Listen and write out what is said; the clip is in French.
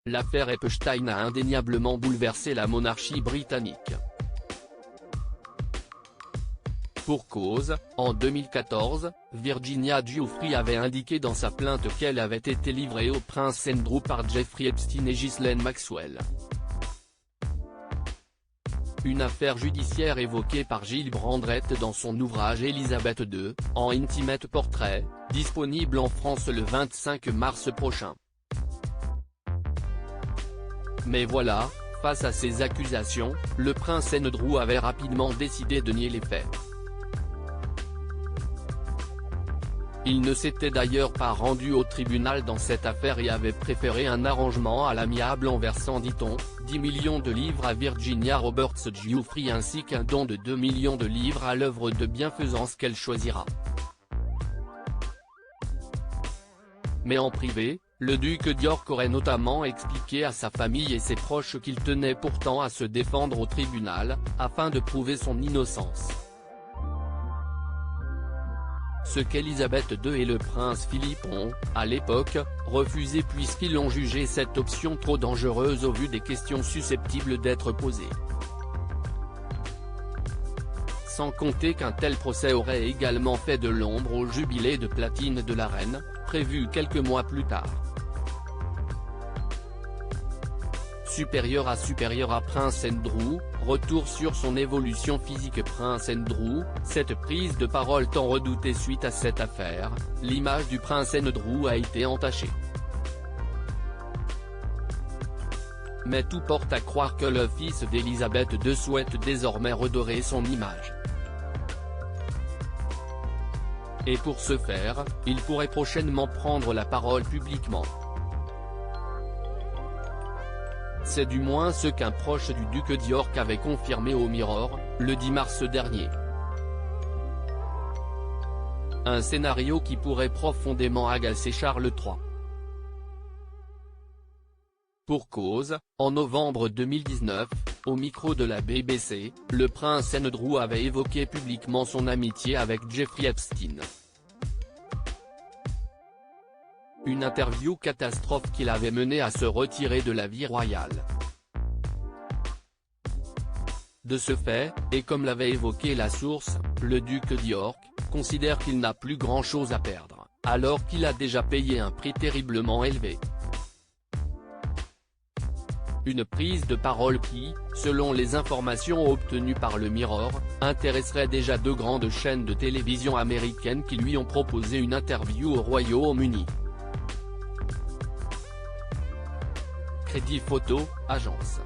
L'affaire Epstein a indéniablement bouleversé la monarchie britannique. Pour cause, en 2014, Virginia Giuffre avait indiqué dans sa plainte qu'elle avait été livrée au prince Andrew par Jeffrey Epstein et Ghislaine Maxwell. Une affaire judiciaire évoquée par Gilles Brandrett dans son ouvrage Elizabeth II, en Intimate Portrait, disponible en France le 25 mars prochain. Mais voilà, face à ces accusations, le prince Andrew avait rapidement décidé de nier les faits. Il ne s'était d'ailleurs pas rendu au tribunal dans cette affaire et avait préféré un arrangement à l'amiable en versant, dit-on, 10 millions de livres à Virginia Roberts Giuffre ainsi qu'un don de 2 millions de livres à l'œuvre de bienfaisance qu'elle choisira. Mais en privé, le duc d'York aurait notamment expliqué à sa famille et ses proches qu'il tenait pourtant à se défendre au tribunal, afin de prouver son innocence. Ce qu'Élisabeth II et le prince Philippe ont, à l'époque, refusé puisqu'ils ont jugé cette option trop dangereuse au vu des questions susceptibles d'être posées. Sans compter qu'un tel procès aurait également fait de l'ombre au jubilé de platine de la reine, prévu quelques mois plus tard. Supérieur à Prince Andrew, retour sur son évolution physique. Prince Andrew, cette prise de parole tant redoutée suite à cette affaire, l'image du prince Andrew a été entachée. Mais tout porte à croire que le fils d'Élisabeth II souhaite désormais redorer son image. Et pour ce faire, il pourrait prochainement prendre la parole publiquement. C'est du moins ce qu'un proche du duc d'York avait confirmé au Mirror, le 10 mars dernier. Un scénario qui pourrait profondément agacer Charles III. Pour cause, en novembre 2019, au micro de la BBC, le prince Andrew avait évoqué publiquement son amitié avec Jeffrey Epstein. Une interview catastrophe qui l'avait mené à se retirer de la vie royale. De ce fait, et comme l'avait évoqué la source, le duc d'York considère qu'il n'a plus grand-chose à perdre, alors qu'il a déjà payé un prix terriblement élevé. Une prise de parole qui, selon les informations obtenues par le Mirror, intéresserait déjà deux grandes chaînes de télévision américaines qui lui ont proposé une interview au Royaume-Uni. Crédit Photo, agence.